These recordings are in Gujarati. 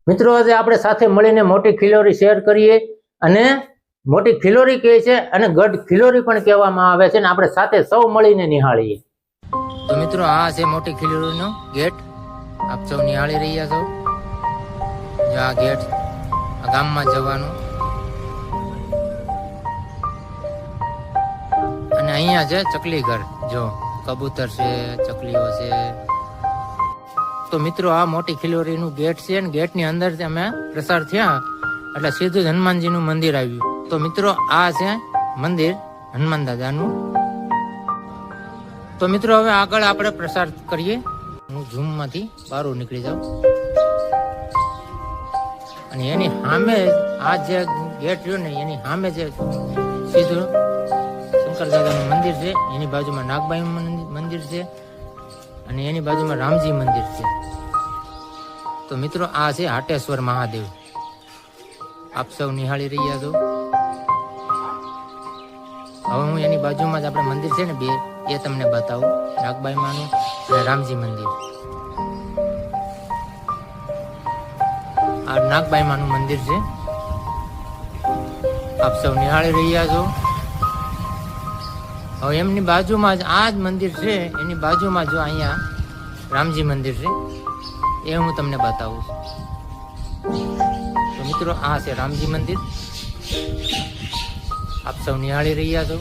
મિત્રો આજે આપણે સાથે મળીને મોટી ખિલોરી શેર કરીએ અને મોટી ખિલોરી કહે છે અને ગઢ ખિલોરી પણ કહેવામાં આવે છે અને આપણે સાથે સૌ મળીને નિહાળીએ। તો મિત્રો આ છે મોટી ખિલોરીનો ગેટ, આપ સૌ નિહાળી રહ્યા છો। જો આ ગેટ આ ગામમાં જવાનું અને અહીંયા છે ચકલી ઘર, જો કબૂતર છે, ચકલીઓ છે। તો મિત્રો આ મોટી ખિલોરીનું ગેટ છે અને ગેટની અંદર અમે પ્રસાર થયા એટલે સીધું જ હનુમાનજીનું મંદિર આવ્યું। તો મિત્રો આ છે મંદિર હનુમાન દાદાનું। તો મિત્રો હવે આગળ આપણે પ્રસાર કરીએ। હું ઝૂમમાંથી બહાર નીકળી જાઉં અને એની સામે આ જે ગેટ રહ્યો ને એની સામે જે સીધું શંકર દાદાનું મંદિર છે, એની બાજુમાં નાગબાઈ મંદિર છે અને એની બાજુમાં રામજી મંદિર છે। તો મિત્રો આ છે હાટેશ્વર મહાદેવ, આપ સૌ નિહાળી રહ્યા છો। હવે હું એની બાજુમાં જ આપણે મંદિર છે ને બે, એ તમને બતાવું, નાગબાઈ માનું અને રામજી મંદિર। આ નાગબાઈ માનું મંદિર છે, આપ સૌ નિહાળી રહ્યા છો। હવે એમની બાજુમાં જ આ જ મંદિર છે, એની બાજુમાં જો અહીંયા રામજી મંદિર છે, એ હું તમને બતાવું છું। તો મિત્રો આ છે રામજી મંદિર, આપ સૌ નિહાળી રહ્યા છો।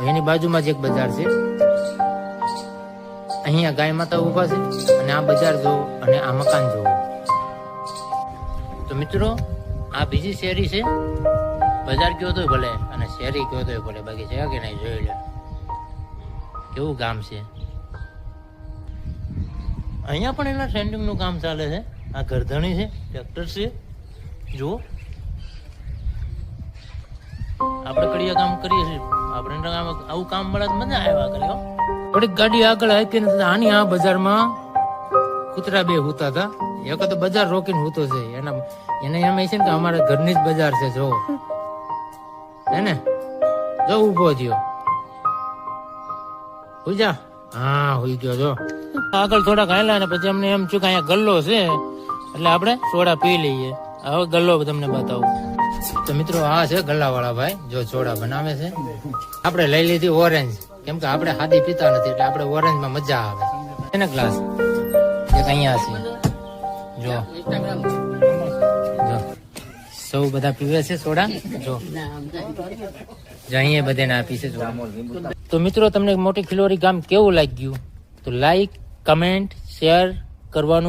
એની બાજુમાં જ એક બજાર છે, અહીંયા ગાય માતા ઉભા છે અને આ બજાર જોવો અને આ મકાન જોવો। તો મિત્રો આ બીજી શેરી છે, બજાર કયો તો ભલે અને શેરી કયો તો ભલે, બાકી છે કે નહીં જોઈ લે કેવું ગામ છે। અહીંયા પણ એના ટ્રેન્ડિંગ નું કામ ચાલે છે। આ ગરધણી છે, ટ્રેક્ટર છે, જુઓ આપણે કડિયા કામ કરીએ છીએ, આપણે આવું કામ મળે મજા આવ્યા કરે। થોડીક ગાડી આગળ આવી આની આ બજારમાં કૂતરા બે હુતા હતા, એક તો બજાર રોકીને હુતો છે, એને એમ છે ને કે અમારા ઘરની જ બજાર છે, જો એને જો ઉભો થયો, હુઈ જા, હા હુઈ ગયો। જો આગળ થોડાક હાલ્યા ને પછી અમને એમ થયું કે અહીંયા ગલ્લો છે એટલે આપણે સોડા પી લઈએ। હવે ગલ્લો તમને બતાવું। તો મિત્રો આ છે ગલ્લાવાળા ભાઈ, જો સોડા બનાવે છે। આપણે લઈ લીધી ઓરેન્જ, કેમ કે આપણે હાદી પીતા નથી એટલે આપણે ઓરેન્જમાં મજા આવે એને ગ્લાસ એક અહીંયા છે, જો જો સૌ બધા પીવે છે સોડા, જો અહીંયા બધાને આપી છે। તો મિત્રો તમને મોટી ખિલોરી ગામ કેવું લાગ્યું તો લાઈક, કમેન્ટ, શેર કરવાનું